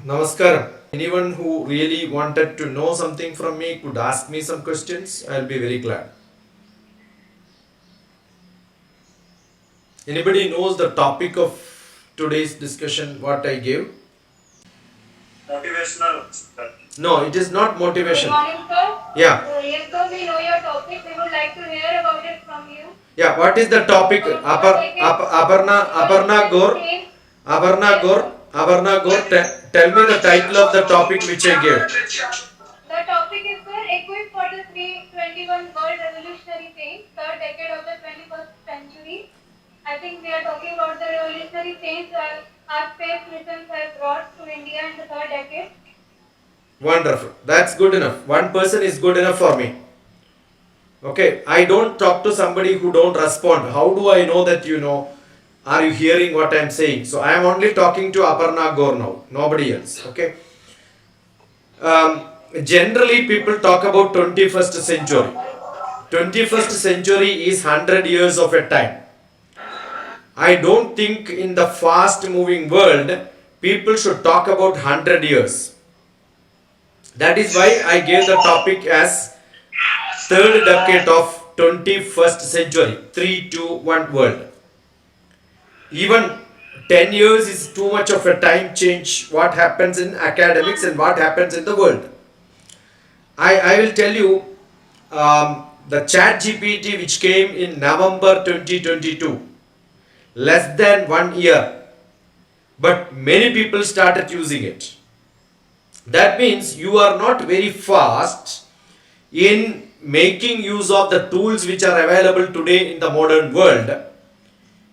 Namaskaram. Anyone who really wanted to know something from me could ask me some questions. I'll be very glad. Anybody knows the topic of today's discussion, what I gave? Motivational. No, it is not motivation. Good morning, sir. Yeah. Yes, sir, we know your topic. We would like to hear about it from you. Yeah, what is the topic? Aparna Gaur, tell me the title of the topic which I gave. The topic is, sir, equipped for the 321 World Revolutionary Change, third decade of the 21st century. I think we are talking about the revolutionary change that our space missions have brought to India in the third decade. Wonderful. That's good enough. One person is good enough for me. Okay, I don't talk to somebody who don't respond. How do I know that you know? Are you hearing what I am saying? So I am only talking to Aparna Gaur now, nobody else. Okay. Generally, people talk about 21st century. 21st century is 100 years of a time. I don't think in the fast moving world, people should talk about 100 years. That is why I gave the topic as third decade of 21st century, 3-2-1 world. Even 10 years is too much of a time change what happens in academics and what happens in the world. I will tell you the ChatGPT which came in November 2022, less than 1 year, but many people started using it. That means you are not very fast in making use of the tools which are available today in the modern world.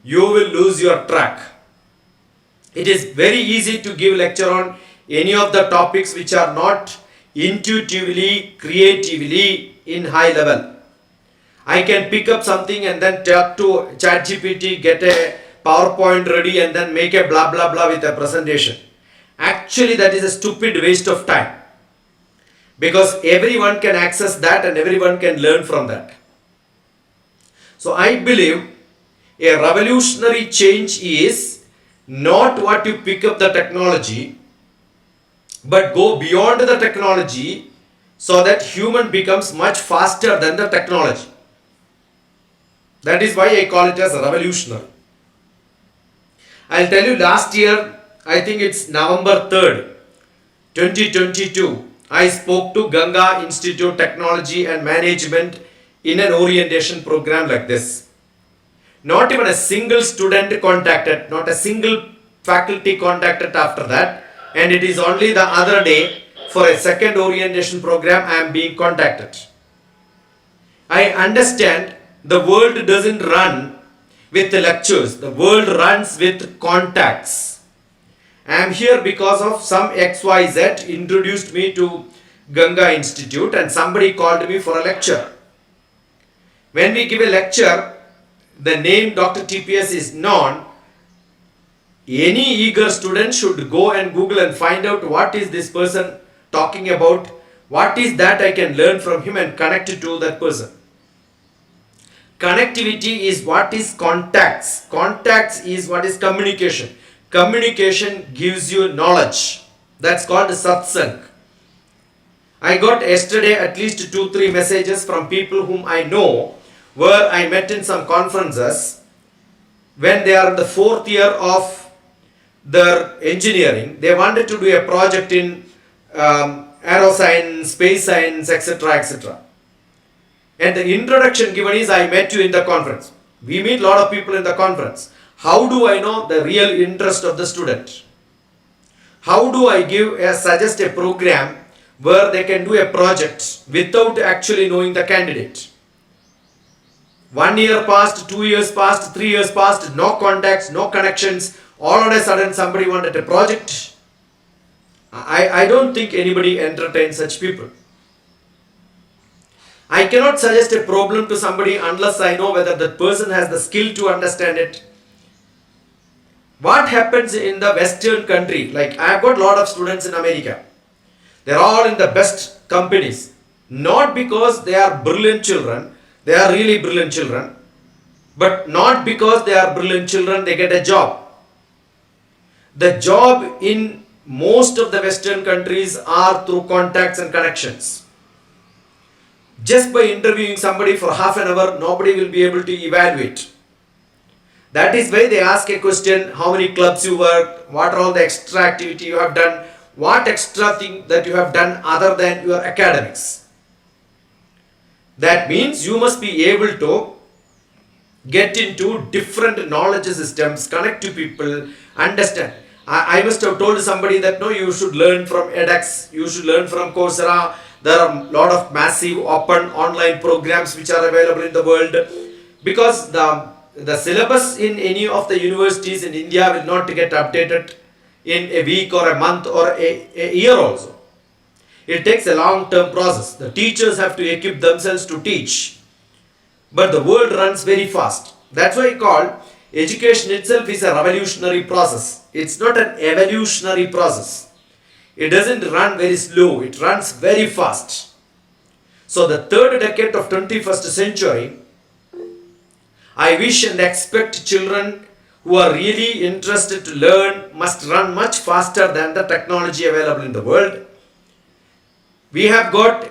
You will lose your track. It is very easy to give lecture on any of the topics which are not intuitively, creatively in high level. I can pick up something and then talk to ChatGPT, get a PowerPoint ready and then make a blah blah blah with a presentation. Actually, that is a stupid waste of time. Because everyone can access that and everyone can learn from that. So I believe a revolutionary change is not what you pick up the technology, but go beyond the technology so that human becomes much faster than the technology. That is why I call it as a revolutionary. I'll tell you, last year, I think it's November 3rd, 2022, I spoke to Ganga Institute Technology and Management in an orientation program like this. Not even a single student contacted, not a single faculty contacted after that, and it is only the other day for a second orientation program I am being contacted. I understand the world doesn't run with the lectures, the world runs with contacts. I am here because of some XYZ introduced me to Ganga Institute and somebody called me for a lecture. When we give a lecture, the name DrTPS is known. Any eager student should go and Google and find out what is this person talking about, what is that I can learn from him and connect it to that person. Connectivity is what is contacts. Contacts is what is communication. Communication gives you knowledge. That's called satsang. I got yesterday at least 2-3 messages from people whom I know, where I met in some conferences. When they are in the 4th year of their engineering, they wanted to do a project in aeroscience, space science, etc., etc. And the introduction given is, I met you in the conference. We meet a lot of people in the conference. How do I know the real interest of the student? How do I suggest a program where they can do a project without actually knowing the candidate? 1 year passed, 2 years passed, 3 years passed, no contacts, no connections. All of a sudden somebody wanted a project. I don't think anybody entertains such people. I cannot suggest a problem to somebody unless I know whether that person has the skill to understand it. What happens in the Western country? Like, I have got a lot of students in America. They are all in the best companies. Not because they are brilliant children. They are really brilliant children. But not because they are brilliant children, they get a job. The job in most of the Western countries are through contacts and connections. Just by interviewing somebody for half an hour, nobody will be able to evaluate. That is why they ask a question: how many clubs you worked, what are all the extra activity you have done, what extra thing that you have done other than your academics. That means you must be able to get into different knowledge systems, connect to people, understand. I must have told somebody that no, you should learn from edX, you should learn from Coursera. There are a lot of massive open online programs which are available in the world, because the syllabus in any of the universities in India will not get updated in a week or a month or a year also. It takes a long-term process. The teachers have to equip themselves to teach. But the world runs very fast. That's why I call education itself is a revolutionary process. It's not an evolutionary process. It doesn't run very slow. It runs very fast. So the third decade of 21st century, I wish and expect children who are really interested to learn must run much faster than the technology available in the world. We have got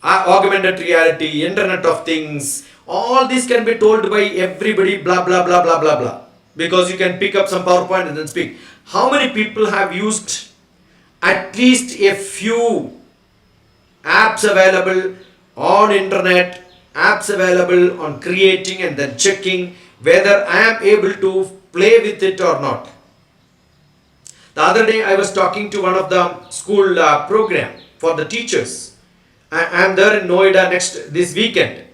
augmented reality, Internet of Things, all this can be told by everybody, blah blah blah blah blah blah, because you can pick up some PowerPoint and then speak. How many people have used at least a few apps available on internet, apps available on creating and then checking whether I am able to play with it or not? The other day I was talking to one of the school program for the teachers. I am there in Noida this weekend,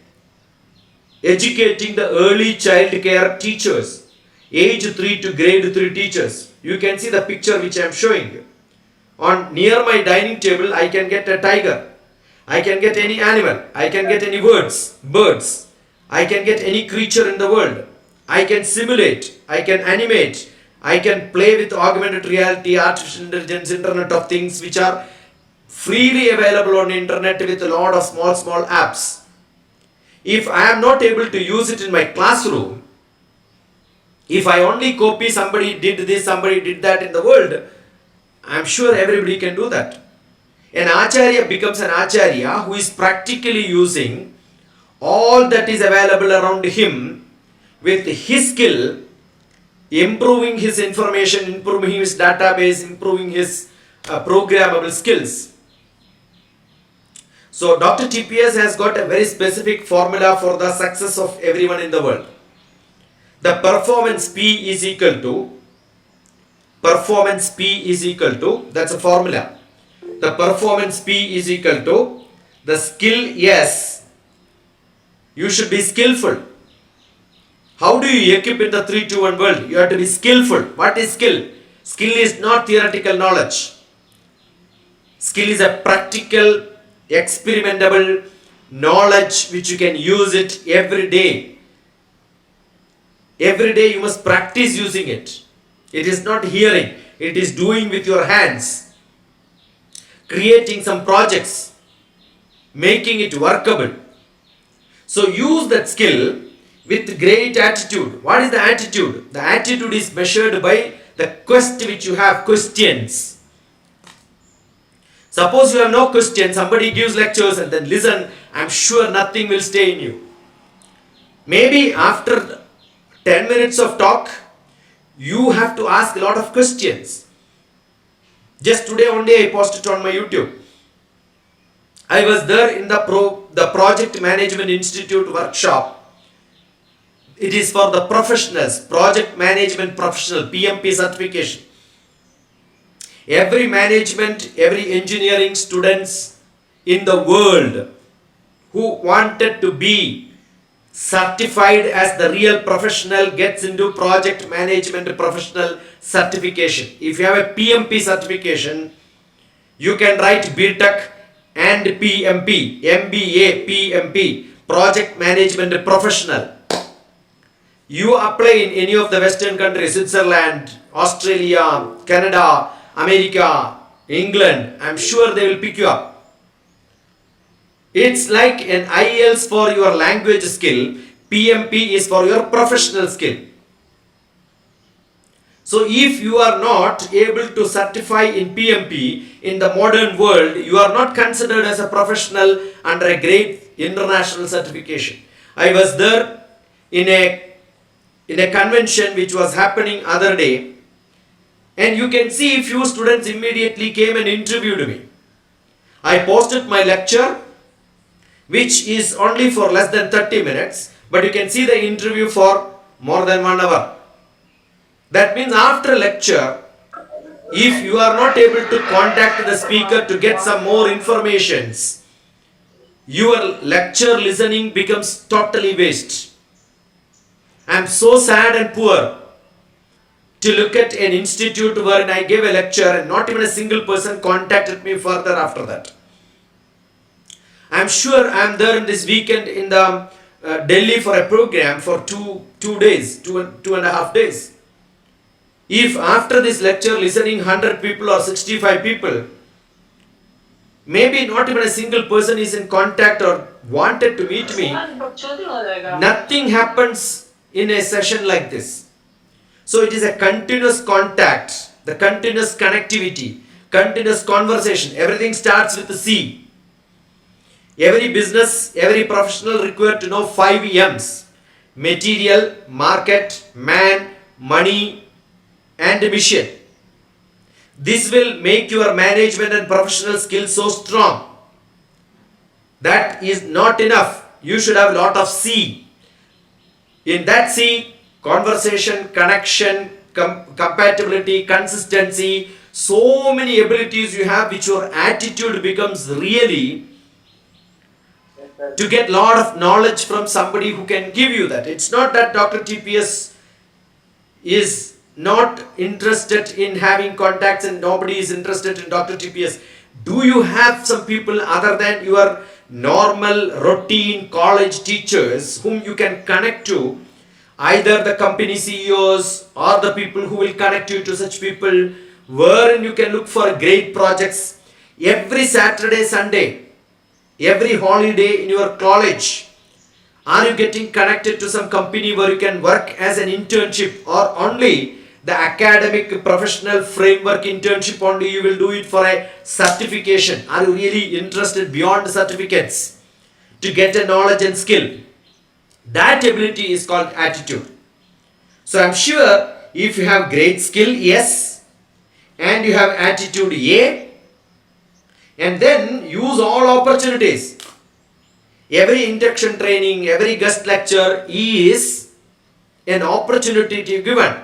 educating the early child care teachers, age 3 to grade 3 teachers. You can see the picture which I am showing you. On near my dining table, I can get a tiger, I can get any animal, I can get any birds, I can get any creature in the world. I can simulate, I can animate, I can play with augmented reality, artificial intelligence, Internet of Things, which are freely available on internet with a lot of small apps. If I am not able to use it in my classroom, if I only copy somebody did this, somebody did that in the world, I am sure everybody can do that. An acharya becomes an acharya who is practically using all that is available around him with his skill, improving his information, improving his database, improving his programmable skills. So DrTPS has got a very specific formula for the success of everyone in the world. The performance P is equal to, that's a formula. The performance P is equal to the skill S. You should be skillful. How do you equip in the 3-2-1 world? You have to be skillful. What is skill? Skill is not theoretical knowledge. Skill is a practical, experimentable knowledge which you can use it every day. Every day you must practice using it. It is not hearing, it is doing with your hands. Creating some projects, making it workable. So use that skill with great attitude. What is the attitude? The attitude is measured by the quest which you have, questions. Suppose you have no question, somebody gives lectures and then listen, I am sure nothing will stay in you. Maybe after 10 minutes of talk, you have to ask a lot of questions. Just today only I posted on my YouTube. I was there in the Project Management Institute workshop. It is for the professionals, Project Management Professional, PMP certification. Every management, every engineering students in the world who wanted to be certified as the real professional gets into Project Management Professional certification. If you have a PMP certification, you can write BTech and PMP, MBA, PMP, Project Management Professional. You apply in any of the Western countries, Switzerland, Australia, Canada, America, England, I am sure they will pick you up. It's like an IELTS for your language skill, PMP is for your professional skill. So if you are not able to certify in PMP in the modern world, you are not considered as a professional under a great international certification. I was there in a convention which was happening other day, and you can see few students immediately came and interviewed me. I posted my lecture, which is only for less than 30 minutes, but you can see the interview for more than 1 hour. That means after lecture, if you are not able to contact the speaker to get some more informations, your lecture listening becomes totally waste. I am so sad and poor to look at an institute wherein I gave a lecture and not even a single person contacted me further after that. I am sure I am there in this weekend in the Delhi for a program for two days, two and a half days. If after this lecture listening 100 people or 65 people, maybe not even a single person is in contact or wanted to meet me, nothing happens in a session like this. So it is a continuous contact, the continuous connectivity, continuous conversation. Everything starts with the C. Every business, every professional required to know 5 M's: material, market, man, money, and mission. This will make your management and professional skills so strong. That is not enough. You should have a lot of C. In that C, conversation, connection, compatibility, consistency, so many abilities you have which your attitude becomes really to get lot of knowledge from somebody who can give you that. It's not that DrTPS is not interested in having contacts and nobody is interested in DrTPS. Do you have some people other than your normal routine college teachers whom you can connect to, either the company CEOs or the people who will connect you to such people, wherein you can look for great projects every Saturday, Sunday, every holiday in your college? Are you getting connected to some company where you can work as an internship, or only the academic professional framework internship only you will do it for a certification? Are you really interested beyond certificates to get a knowledge and skill? That ability is called attitude. So I'm sure if you have great skill, yes, and you have attitude, A, and then use all opportunities. Every induction training, every guest lecture is an opportunity to given.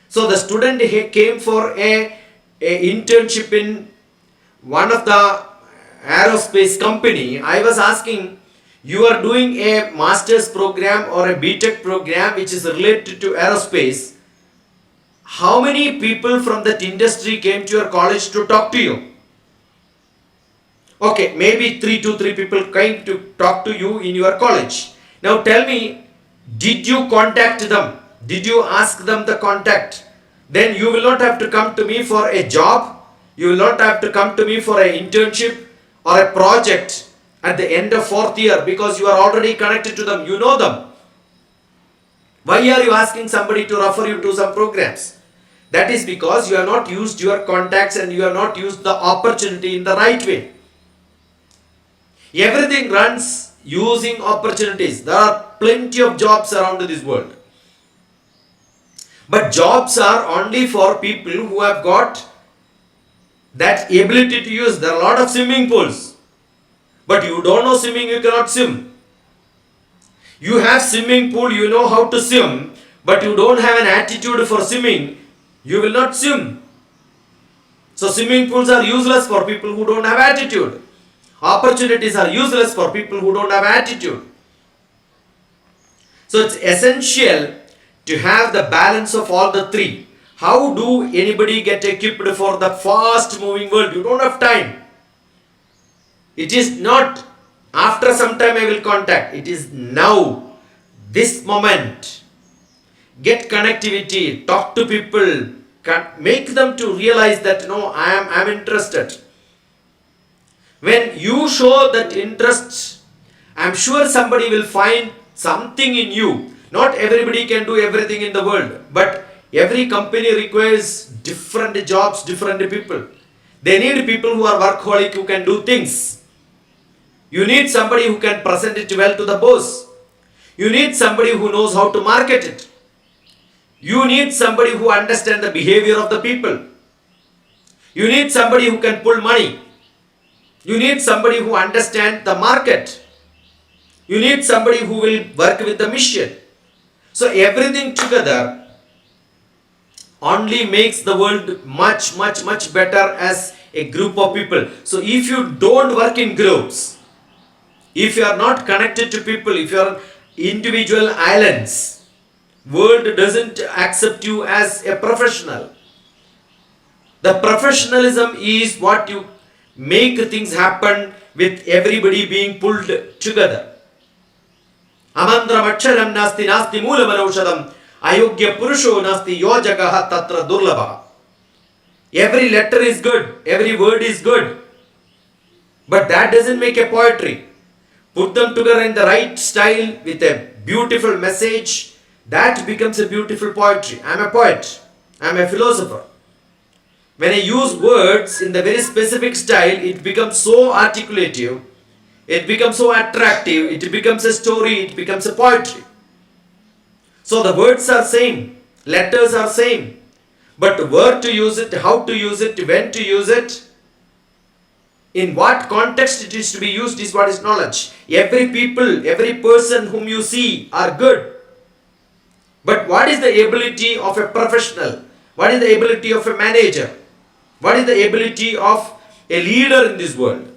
So the student came for a internship in one of the aerospace company. I was asking, you are doing a master's program or a BTech program which is related to aerospace. How many people from that industry came to your college to talk to you? Okay, maybe 3 to 3 people came to talk to you in your college. Now tell me, did you contact them? Did you ask them the contact? Then you will not have to come to me for a job. You will not have to come to me for an internship or a project at the end of 4th year, because you are already connected to them. You know them. Why are you asking somebody to refer you to some programs? That is because you have not used your contacts and you have not used the opportunity in the right way. Everything runs using opportunities. There are plenty of jobs around this world. But jobs are only for people who have got that ability to use. There are a lot of swimming pools. But you don't know swimming, you cannot swim. You have swimming pool, you know how to swim, but you don't have an attitude for swimming, you will not swim. So swimming pools are useless for people who don't have attitude. Opportunities are useless for people who don't have attitude. So it's essential to have the balance of all the three. How do anybody get equipped for the fast moving world? You don't have time. It is not after some time I will contact. It is now, this moment. Get connectivity, talk to people, make them to realize that no, I am interested. When you show that interest, I am sure somebody will find something in you. Not everybody can do everything in the world, but Every company requires different jobs, different people. They need people who are workaholic, who can do things. You need somebody who can present it well to the boss. You need somebody who knows how to market it. You need somebody who understands the behavior of the people. You need somebody who can pull money. You need somebody who understands the market. You need somebody who will work with the mission. So everything together only makes the world much, much, much better as a group of people. So if you don't work in groups, if you are not connected to people, if you are individual islands, world doesn't accept you as a professional. The professionalism is what you make things happen with everybody being pulled together. Amandram nasti nasti moolam ayogya purusho nasti yojagaha tatra durlabha. Every letter is good, every word is good, but that doesn't make a poetry. Put them together in the right style with a beautiful message, that becomes a beautiful poetry. I am a poet, I am a philosopher. When I use words in the very specific style, it becomes so articulative, it becomes so attractive, it becomes a story, it becomes a poetry. So the words are same, letters are same, but where to use it, how to use it, when to use it, in what context it is to be used is what is knowledge. Every people, every person whom you see are good. But what is the ability of a professional? What is the ability of a manager? What is the ability of a leader in this world?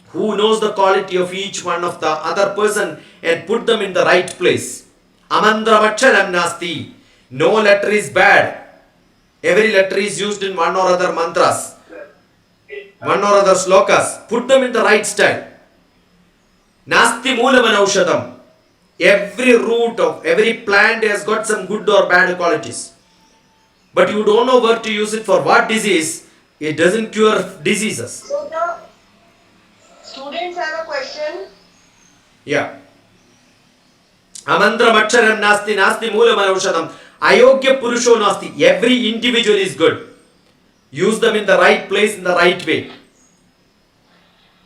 Who knows the quality of each one of the other person and put them in the right place. Amandram nasti. No letter is bad. Every letter is used in one or other mantras, one or other slokas. Put them in the right style. Nasti moolam. Every root of every plant has got some good or bad qualities. But you don't know where to use it for what disease. It doesn't cure diseases. So the students have a question. Yeah. Amandram nasti nasti moolam ayogya purusho nasti. Every individual is good. Use them in the right place, in the right way.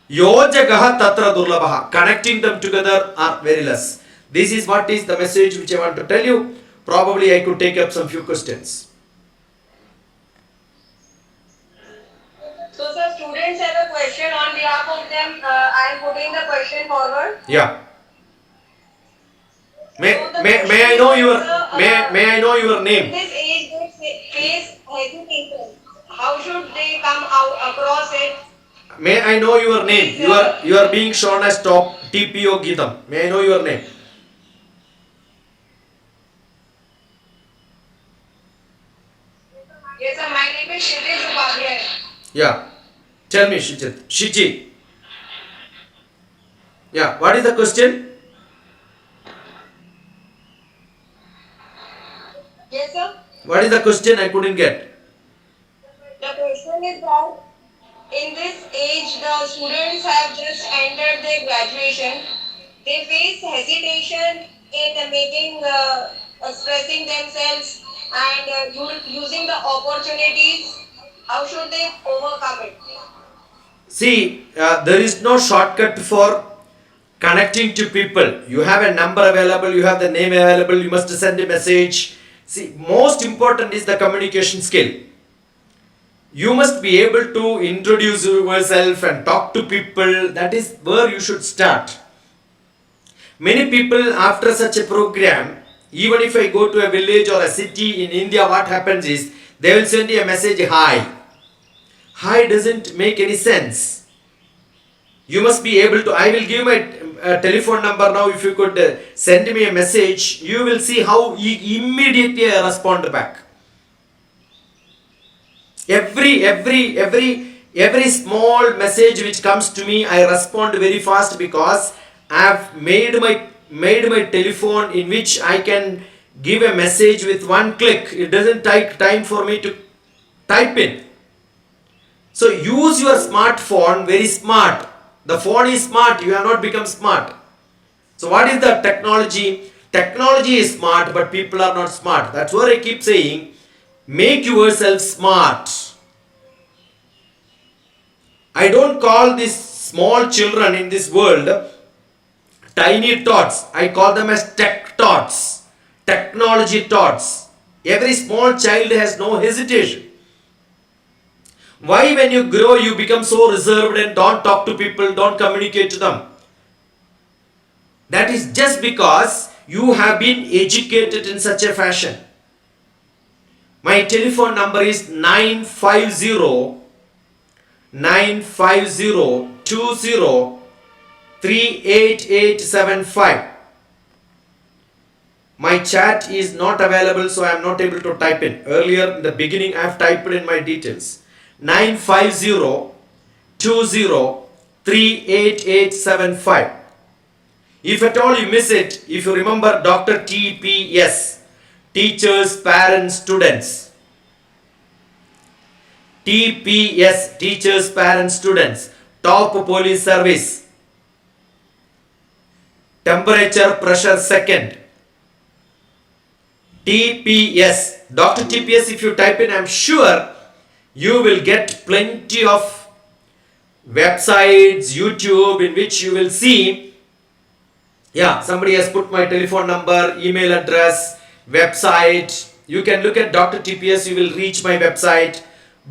Yojagaha tatra durlabha. Connecting them together are very less. This is what is the message which I want to tell you. Probably I could take up some few questions. So sir, students have a question. On behalf of them, I am putting the question forward. Yeah. May I know your may I know your In name? this age, they face hesitation. How should they come out across it? May I know your name? You are being shown as top TPO Gitam. May I know your name? Yes sir, my name is Shiji. Yeah. Tell me, Shijit. Shiji. Yeah. What is the question? Yes sir. What is the question? I couldn't get. The question is that in this age, the students have just entered their graduation. They face hesitation in making, expressing themselves and using the opportunities. How should they overcome it? See, there is no shortcut for connecting to people. You have a number available, you have the name available, you must send a message. See, most important is the communication skill. You must be able to introduce yourself and talk to people. That is where you should start. Many people after such a program, even if I go to a village or a city in India, what happens is they will send you a message, hi. Hi doesn't make any sense. You must be able to, I will give my telephone number now. If you could send me a message, you will see how immediately I respond back. Every small message which comes to me, I respond very fast because I have made my telephone in which I can give a message with one click. It doesn't take time for me to type in. So use your smartphone very smart. The phone is smart, you have not become smart. So what is the technology? Technology is smart, but people are not smart. That's what I keep saying. Make yourself smart. I don't call these small children in this world tiny tots. I call them as tech tots, technology tots. Every small child has no hesitation. Why, when you grow, you become so reserved and don't talk to people, don't communicate to them? That is just because you have been educated in such a fashion. My telephone number is 950 20 38875. My chat is not available, so I am not able to type in. Earlier in the beginning, I have typed in my details. 950 20 38875. If at all you miss it, if you remember DrTPS, teachers, parents, students. TPS, teachers, parents, students. Top police service. Temperature, pressure, second. TPS. DrTPS, if you type in, I am sure you will get plenty of websites, YouTube, in which you will see. Yeah, somebody has put my telephone number, email address, website. You can look at DrTPS, you will reach my website.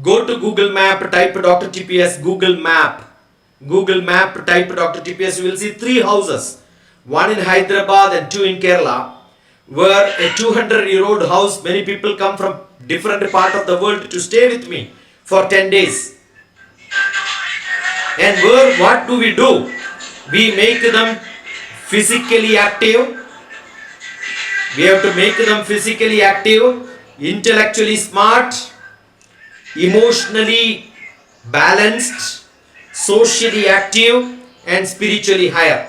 Go to Google Map, type DrTPS, Google Map. Google Map, type DrTPS, you will see 3 houses. One in Hyderabad and 2 in Kerala, where a 200-year-old house, many people come from different part of the world to stay with me for 10 days. And where, what do? We make them physically active. We have to make them physically active, intellectually smart, emotionally balanced, socially active, and spiritually higher.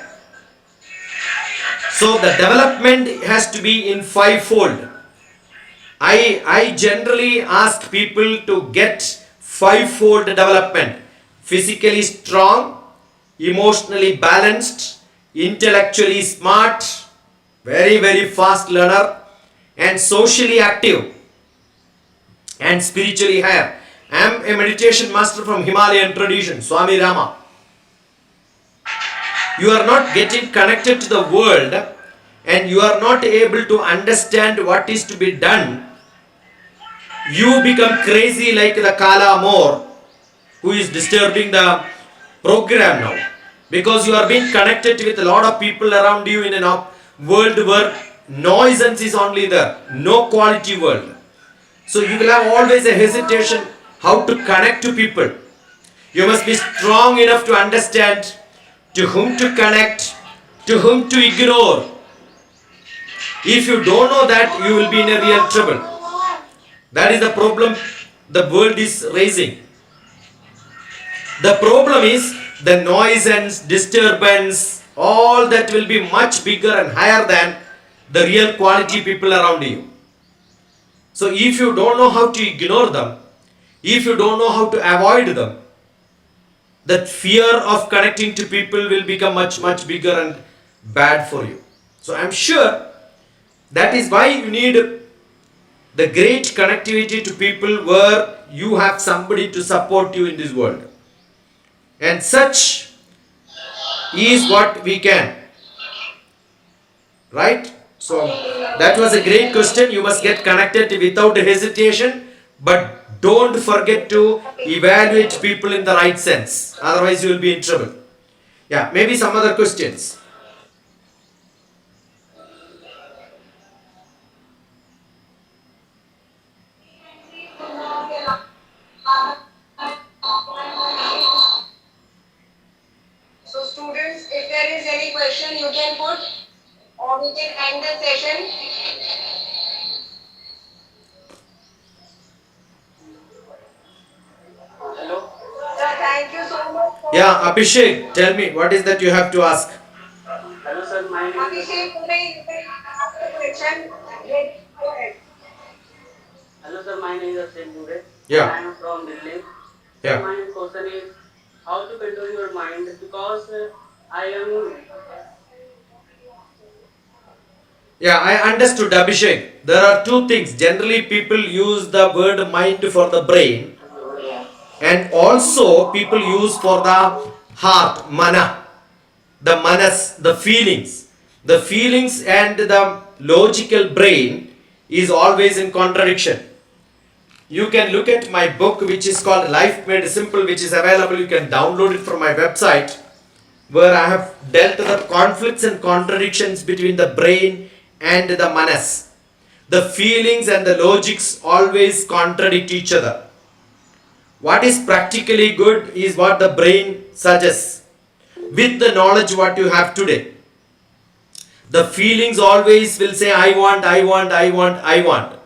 So the development has to be in 5-fold. I generally ask people to get 5-fold development. Physically strong, emotionally balanced, intellectually smart, very fast learner, and socially active and spiritually higher. I am a meditation master from Himalayan tradition, Swami Rama. You are not getting connected to the world and you are not able to understand what is to be done. You become crazy like the Kala Moor who is disturbing the program now, because you are being connected with a lot of people around you in a world where nuisance is only there, no quality world. So you will have always a hesitation how to connect to people. You must be strong enough to understand to whom to connect, to whom to ignore. If you don't know that, you will be in a real trouble. That is the problem the world is raising. The problem is the noise and disturbance, all that will be much bigger and higher than the real quality people around you. So if you don't know how to ignore them, if you don't know how to avoid them, that fear of connecting to people will become much bigger and bad for you. So I am sure that is why you need the great connectivity to people where you have somebody to support you in this world. And such is what we can. Right? So that was a great question. You must get connected without hesitation, but don't forget to evaluate people in the right sense. Otherwise you will be in trouble. Yeah, maybe some other questions. So students, if there is any question you can put, or we can end the session. Hello. Sir, thank you so much. Yeah, Abhishek, tell me, what is that you have to ask? Hello, sir. My name is. Abhishek, today you can ask the question. Yes, go ahead. Hello, sir. My name is Abhishek Dure. Yeah. I am from Delhi. Yeah. My question is how to control your mind, because I am Yeah, I understood, Abhishek. There are two things. Generally, people use the word mind for the brain, and also people use for the heart, mana, the manas, the feelings. The feelings and the logical brain is always in contradiction. You can look at my book, which is called Life Made Simple, which is available. You can download it from my website, where I have dealt with the conflicts and contradictions between the brain and the manas. The feelings and the logics always contradict each other. What is practically good is what the brain suggests with the knowledge what you have today. The feelings always will say, I want, I want, I want, I want.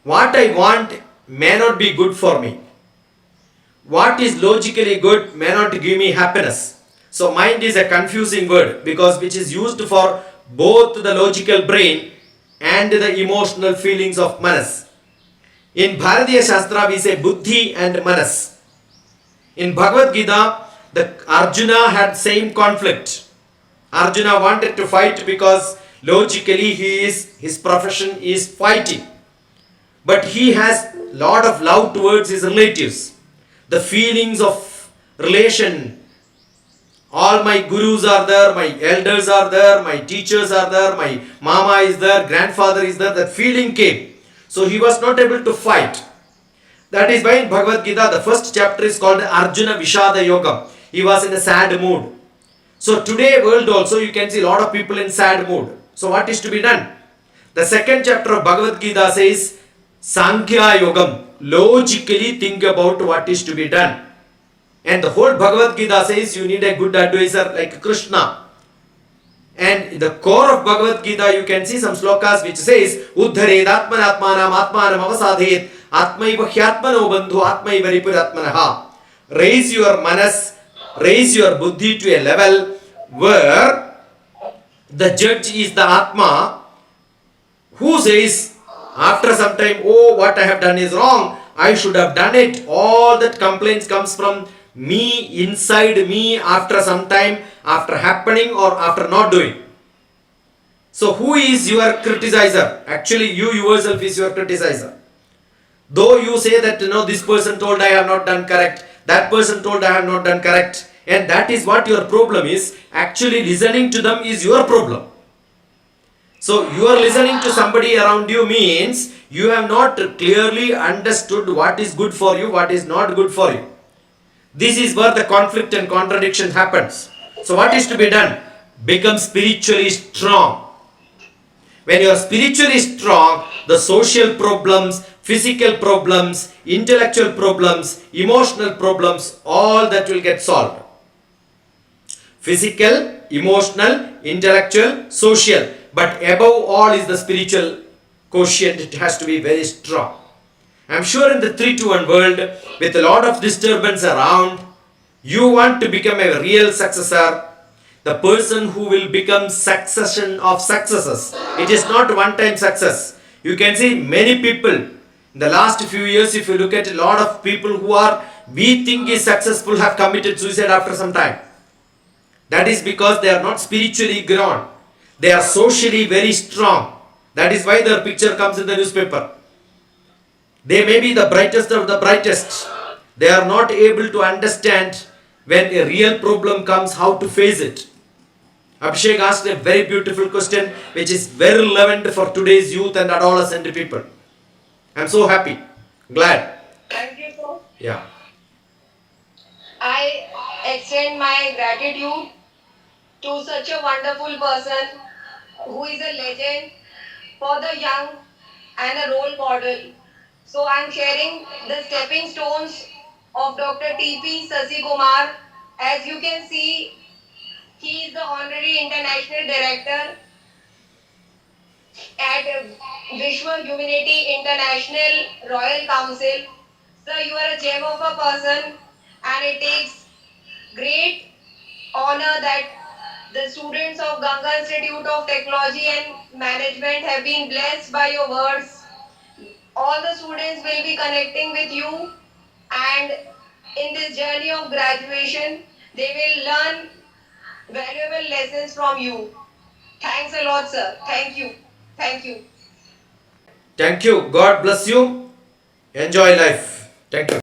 What I want may not be good for me. What is logically good may not give me happiness. So mind is a confusing word, because which is used for both the logical brain and the emotional feelings of manas. In Bharatiya Shastra we say buddhi and manas. In Bhagavad Gita, the Arjuna had same conflict. Arjuna wanted to fight because logically his profession is fighting. But he has lot of love towards his relatives. The feelings of relation. All my gurus are there, my elders are there, my teachers are there, my mama is there, grandfather is there. That feeling came. So he was not able to fight. That is why in Bhagavad Gita, the first chapter is called Arjuna Vishada Yoga. He was in a sad mood. So today world also you can see a lot of people in sad mood. So what is to be done? The second chapter of Bhagavad Gita says Sankhya Yogam. Logically think about what is to be done. And the whole Bhagavad Gita says you need a good advisor like Krishna. And in the core of Bhagavad Gita you can see some slokas which says Uddhared Atmanatmanam Atmanam Avasadhet Atmaiva Hyatmano Bandhu Atmaiva Ripuratmanaha. Raise your manas, raise your buddhi to a level where the judge is the Atma, who says after some time, oh, what I have done is wrong, I should have done it. All that complaints comes from me, inside me, after some time, after happening or after not doing. So who is your criticizer? Actually you yourself is your criticizer. Though you say that this person told I have not done correct, that person told I have not done correct, and that is what your problem is. Actually listening to them is your problem. So you are listening to somebody around you means you have not clearly understood what is good for you, what is not good for you. This is where the conflict and contradiction happens. So what is to be done? Become spiritually strong. When you are spiritually strong, the social problems, physical problems, intellectual problems, emotional problems, all that will get solved. Physical, emotional, intellectual, social. But above all is the spiritual quotient. It has to be very strong. I am sure in the 3-to-1 world, with a lot of disturbance around, you want to become a real successor, the person who will become succession of successes. It is not one-time success. You can see many people in the last few years, if you look at a lot of people who are we think is successful have committed suicide after some time. That is because they are not spiritually grown. They are socially very strong. That is why their picture comes in the newspaper. They may be the brightest of the brightest. They are not able to understand when a real problem comes how to face it. Abhishek asked a very beautiful question which is very relevant for today's youth and adolescent people. I am so happy, glad. Thank you, sir. Yeah. I extend my gratitude to such a wonderful person who is a legend for the young and a role model. So I'm sharing the stepping stones of Dr. T.P. Sasi Kumar. As you can see, he is the honorary international director at Vishwa Humanity International Royal Council. Sir, you are a gem of a person, and it takes great honor that the students of Ganga Institute of Technology and Management have been blessed by your words. All the students will be connecting with you, and in this journey of graduation, they will learn valuable lessons from you. Thanks a lot, sir. Thank you. Thank you. Thank you. God bless you. Enjoy life. Thank you.